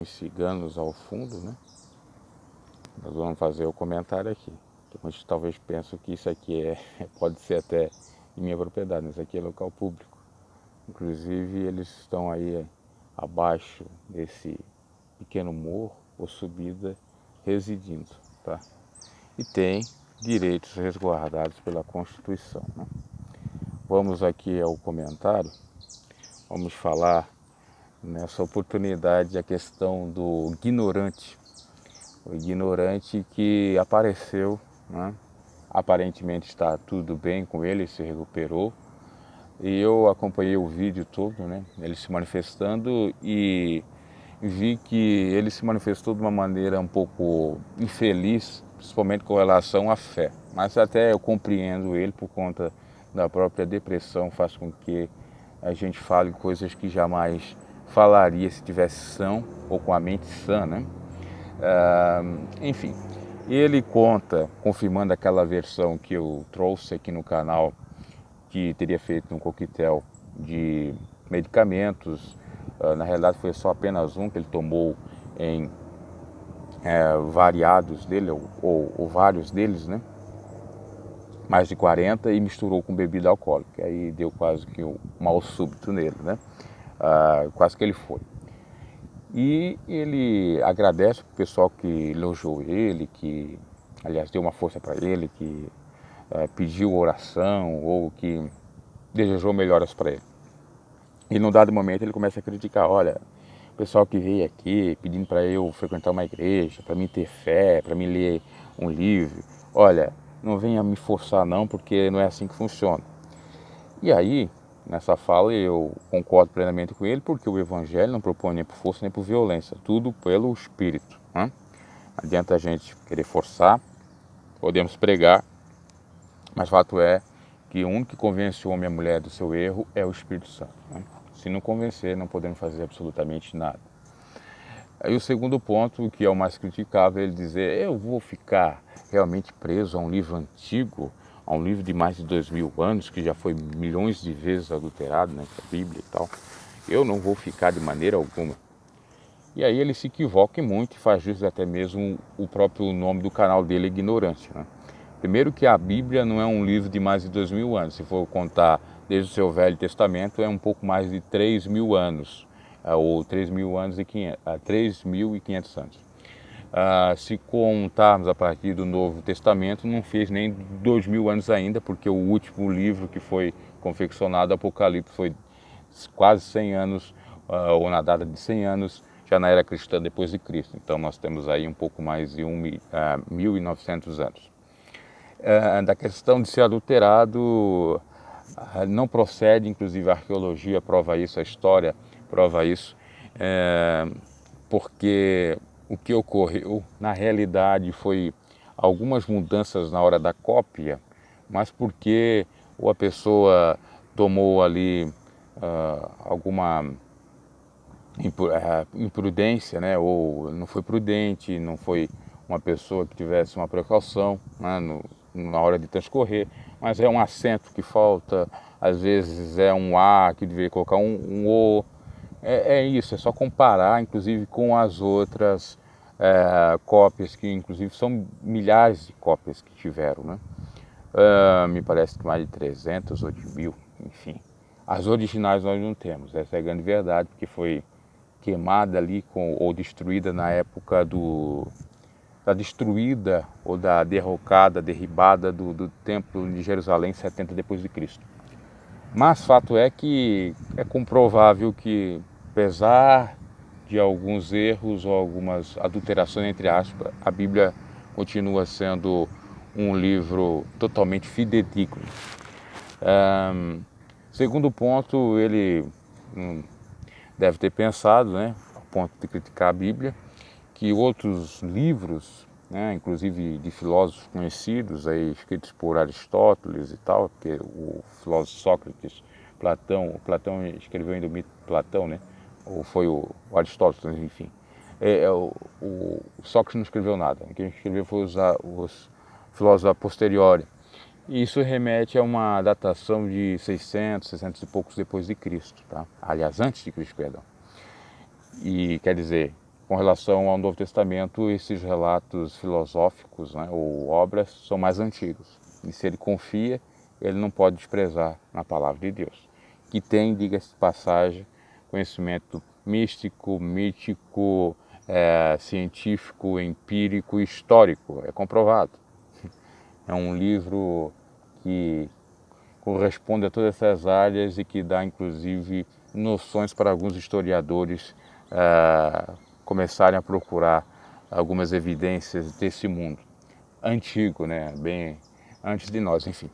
Os ciganos ao fundo, né? Nós vamos fazer o comentário aqui. Muitos talvez pensam que isso aqui pode ser até de minha propriedade, mas aqui é local público. Inclusive eles estão aí abaixo desse pequeno morro ou subida residindo, tá? E tem direitos resguardados pela Constituição, né? Vamos aqui ao comentário, vamos falar nessa oportunidade a questão do ignorante. O ignorante que apareceu, né? Aparentemente está tudo bem com ele, se recuperou. E eu acompanhei o vídeo todo, né? Ele se manifestando e vi que ele se manifestou de uma maneira um pouco infeliz, principalmente com relação à fé. Mas até eu compreendo ele por conta da própria depressão, faz com que a gente fale coisas que jamais falaria se tivesse são ou com a mente sã, né? Enfim, ele conta, confirmando aquela versão que eu trouxe aqui no canal, que teria feito um coquetel de medicamentos. Na realidade foi só apenas um que ele tomou em variados dele, ou vários deles, né? Mais de 40, e misturou com bebida alcoólica. Aí deu quase que um mal súbito nele, né? Quase que ele foi. E ele agradece o pessoal que elogiou ele, que, aliás, deu uma força para ele, que pediu oração ou que desejou melhoras para ele. E num dado momento ele começa a criticar, olha, o pessoal que veio aqui pedindo para eu frequentar uma igreja, para mim ter fé, para mim ler um livro, olha, não venha me forçar não, porque não é assim que funciona. E aí, nessa fala eu concordo plenamente com ele, porque o Evangelho não propõe nem por força nem por violência, tudo pelo Espírito, né? Não adianta a gente querer forçar, podemos pregar, mas fato é que o único que convence o homem e a mulher do seu erro é o Espírito Santo, né? Se não convencer, não podemos fazer absolutamente nada. Aí o segundo ponto, que é o mais criticável, é ele dizer, eu vou ficar realmente preso a um livro antigo, a um livro de mais de 2000 anos, que já foi milhões de vezes adulterado, né, que é a Bíblia e tal. Eu não vou ficar de maneira alguma. E aí ele se equivoca muito e faz jus até mesmo o próprio nome do canal dele, Ignorante, né? Primeiro que a Bíblia não é um livro de mais de 2000 anos, se for contar desde o seu Velho Testamento é um pouco mais de 3000 anos, ou 3.500 anos. Se contarmos a partir do Novo Testamento, não fez nem 2000 anos ainda, porque o último livro que foi confeccionado, Apocalipse, foi quase 100 anos, ou na data de 100 anos, já na era cristã depois de Cristo. Então nós temos aí um pouco mais de 1900 anos. Da questão de ser adulterado, não procede, inclusive a arqueologia prova isso, a história prova isso, porque o que ocorreu na realidade foi algumas mudanças na hora da cópia, mas porque ou a pessoa tomou ali alguma imprudência, né? Ou não foi prudente, não foi uma pessoa que tivesse uma precaução, né? Na hora de transcorrer, mas é um acento que falta, às vezes é um A que deveria colocar um O. É isso, é só comparar, inclusive, com as outras cópias, que inclusive são milhares de cópias que tiveram, né? Me parece que mais de 300 ou de 1000, enfim. As originais nós não temos, essa é a grande verdade, porque foi queimada ali ou destruída na época da destruída ou da derrocada, derribada do templo de Jerusalém 70 depois de Cristo. Mas fato é que é comprovável que, apesar de alguns erros ou algumas adulterações, entre aspas, a Bíblia continua sendo um livro totalmente fidedigno. Segundo ponto, ele deve ter pensado, né, ao ponto de criticar a Bíblia, que outros livros, né, inclusive de filósofos conhecidos, aí, escritos por Aristóteles e tal, porque o filósofo Sócrates, Platão escreveu ainda o mito de Platão, né, ou foi o Aristóteles, enfim. O Sócrates não escreveu nada, quem escreveu foi os filósofos a posteriori. E isso remete a uma datação de 600 e poucos depois de Cristo, tá? Aliás, antes de Cristo, perdão. E quer dizer, com relação ao Novo Testamento, esses relatos filosóficos, né, ou obras, são mais antigos. E se ele confia, ele não pode desprezar na palavra de Deus, que tem, diga-se de passagem, conhecimento místico, mítico, científico, empírico, histórico, é comprovado. É um livro que corresponde a todas essas áreas e que dá, inclusive, noções para alguns historiadores começarem a procurar algumas evidências desse mundo antigo, né? Bem antes de nós, enfim.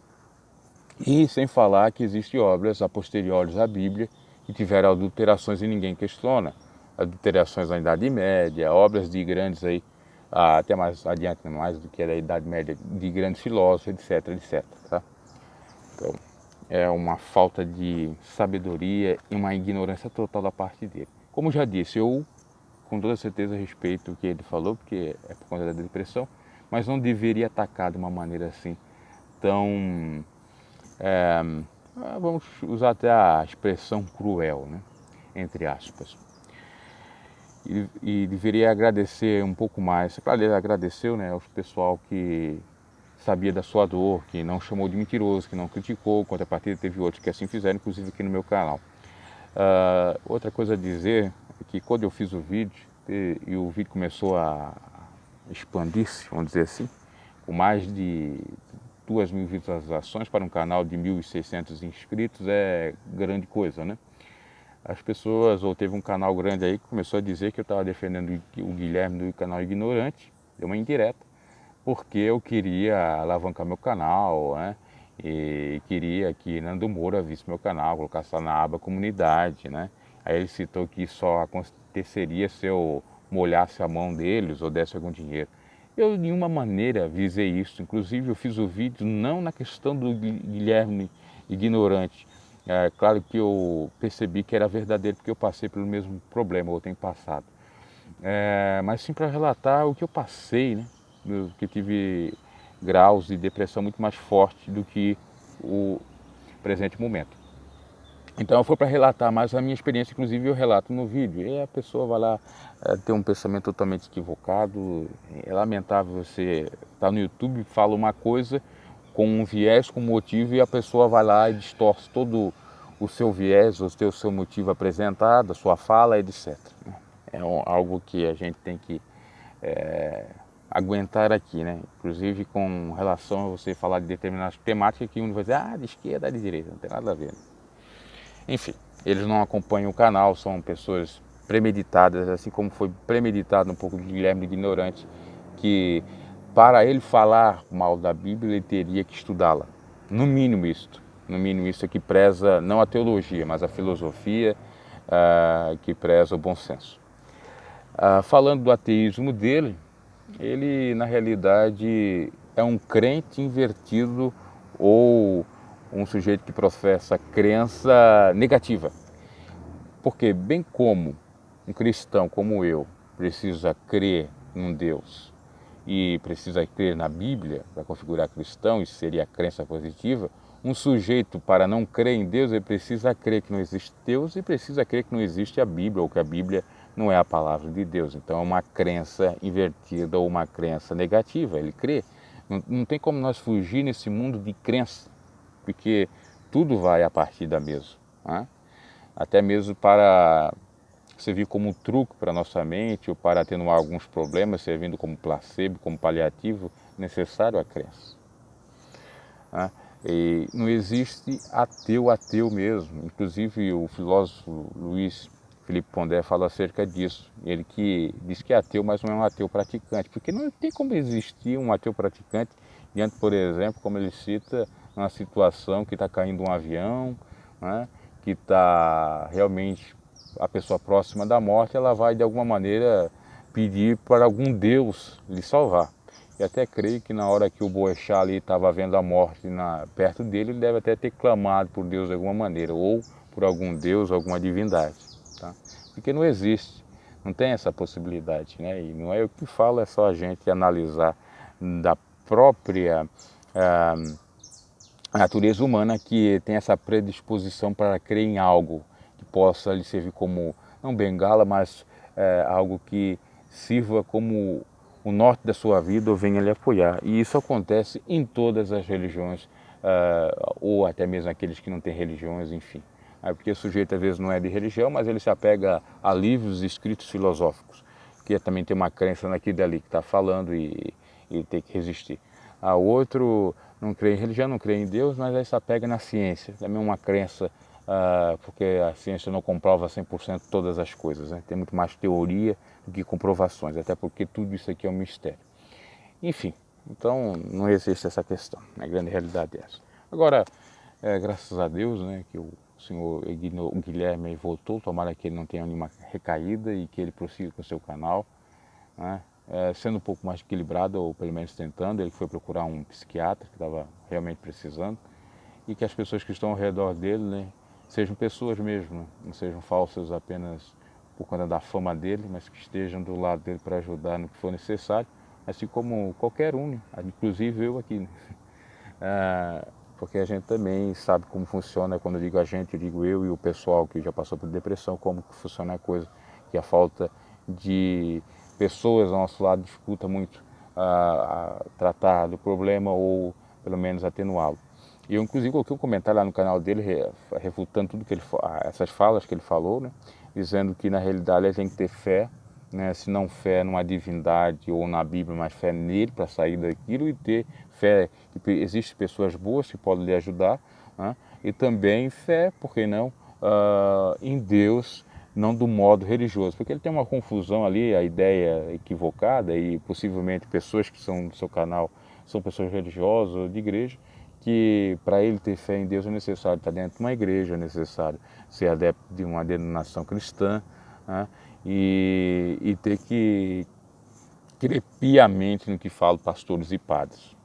E sem falar que existem obras a posteriores à Bíblia que tiveram adulterações e ninguém questiona. Adulterações na Idade Média, obras de grandes aí, até mais adiante, mais do que a Idade Média, de grandes filósofos, etc, etc. Tá? Então, é uma falta de sabedoria e uma ignorância total da parte dele. Como já disse, eu com toda certeza respeito o que ele falou, porque é por conta da depressão, mas não deveria atacar de uma maneira assim tão... vamos usar até a expressão cruel, né? Entre aspas. E deveria agradecer um pouco mais. Claro, ele agradeceu, né, ao pessoal que sabia da sua dor, que não chamou de mentiroso, que não criticou, contrapartida teve outros que assim fizeram, inclusive aqui no meu canal. Outra coisa a dizer é que quando eu fiz o vídeo, e o vídeo começou a expandir-se, vamos dizer assim, com mais de 2.000 visualizações para um canal de 1.600 inscritos, é grande coisa, né? As pessoas, ou teve um canal grande aí que começou a dizer que eu estava defendendo o Guilherme do canal Ignorante, deu uma indireta, porque eu queria alavancar meu canal, né? E queria que Nando Moura visse meu canal, colocasse lá na aba comunidade, né? Aí ele citou que só aconteceria se eu molhasse a mão deles ou desse algum dinheiro. Eu de nenhuma maneira visei isso, inclusive eu fiz o vídeo não na questão do Guilherme ignorante. É claro que eu percebi que era verdadeiro porque eu passei pelo mesmo problema, ou tenho passado. Mas sim para relatar o que eu passei, né? Que tive graus de depressão muito mais fortes do que o presente momento. Então foi para relatar mais a minha experiência, inclusive eu relato no vídeo. E a pessoa vai lá ter um pensamento totalmente equivocado. É lamentável você estar no YouTube, fala uma coisa com um viés, com um motivo, e a pessoa vai lá e distorce todo o seu viés, o seu motivo apresentado, a sua fala, etc. É algo que a gente tem que aguentar aqui, né? Inclusive com relação a você falar de determinadas temáticas que um vai dizer, de esquerda, de direita, não tem nada a ver. Enfim, eles não acompanham o canal, são pessoas premeditadas, assim como foi premeditado um pouco de Guilherme Ignorante, que para ele falar mal da Bíblia, ele teria que estudá-la. No mínimo isso é que preza não a teologia, mas a filosofia, que preza o bom senso. Falando do ateísmo dele, ele na realidade é um crente invertido ou um sujeito que professa crença negativa. Porque bem como um cristão como eu precisa crer num Deus e precisa crer na Bíblia para configurar cristão, isso seria a crença positiva, um sujeito para não crer em Deus, ele precisa crer que não existe Deus e precisa crer que não existe a Bíblia, ou que a Bíblia não é a palavra de Deus. Então é uma crença invertida ou uma crença negativa, ele crê. Não tem como nós fugir nesse mundo de crença, porque tudo vai a partir da mesma, né? Até mesmo para servir como um truque para a nossa mente ou para atenuar alguns problemas, servindo como placebo, como paliativo, necessário a crença, né? E não existe ateu mesmo. Inclusive o filósofo Luiz Felipe Pondé fala acerca disso. Ele que diz que é ateu, mas não é um ateu praticante, porque não tem como existir um ateu praticante diante, por exemplo, como ele cita, uma situação que está caindo um avião, né, que está realmente a pessoa próxima da morte, ela vai de alguma maneira pedir para algum Deus lhe salvar. E até creio que na hora que o Boechat ali estava vendo a morte perto dele, ele deve até ter clamado por Deus de alguma maneira, ou por algum Deus, alguma divindade, tá? Porque não existe, não tem essa possibilidade, né? E não é eu que falo, é só a gente analisar da própria natureza humana, que tem essa predisposição para crer em algo que possa lhe servir como, não bengala, mas algo que sirva como o norte da sua vida ou venha lhe apoiar. E isso acontece em todas as religiões, ou até mesmo aqueles que não têm religiões, enfim. Porque o sujeito às vezes não é de religião, mas ele se apega a livros e escritos filosóficos, que também tem uma crença naquilo dali que está falando e tem que resistir. A outro não crê em religião, não crê em Deus, mas aí se apega na ciência, também uma crença, porque a ciência não comprova 100% todas as coisas, né? Tem muito mais teoria do que comprovações, até porque tudo isso aqui é um mistério. Enfim, então não existe essa questão, a grande realidade é essa. Agora, graças a Deus, né, que o senhor Guilherme voltou, tomara que ele não tenha nenhuma recaída e que ele prossiga com o seu canal, né? Sendo um pouco mais equilibrado, ou pelo menos tentando. Ele foi procurar um psiquiatra que estava realmente precisando, e que as pessoas que estão ao redor dele, né, sejam pessoas mesmo, né? Não sejam falsas apenas por conta da fama dele, mas que estejam do lado dele para ajudar no que for necessário, assim como qualquer um, né? Inclusive eu aqui, né? Porque a gente também sabe como funciona. Quando eu digo a gente, eu digo eu e o pessoal que já passou por depressão, como que funciona a coisa, que a falta de pessoas ao nosso lado dificulta muito a tratar do problema ou pelo menos atenuá-lo. E eu inclusive coloquei um comentário lá no canal dele refutando tudo que ele, essas falas que ele falou, né, dizendo que na realidade a gente tem que ter fé, né, se não fé numa divindade ou na Bíblia, mas fé nele para sair daquilo, e ter fé que existem pessoas boas que podem lhe ajudar, né, e também fé, por que não, em Deus, não do modo religioso, porque ele tem uma confusão ali, a ideia equivocada, e possivelmente pessoas que são do seu canal são pessoas religiosas ou de igreja, que para ele ter fé em Deus é necessário estar dentro de uma igreja, é necessário ser adepto de uma denominação cristã, né? E ter que crer piamente no que falam pastores e padres.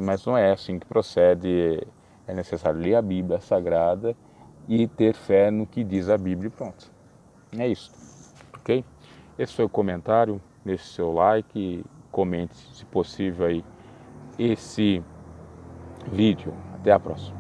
Mas não é assim que procede. É necessário ler a Bíblia Sagrada e ter fé no que diz a Bíblia e pronto. É isso, ok? Esse foi o comentário, deixe seu like, comente se possível aí esse vídeo. Até a próxima.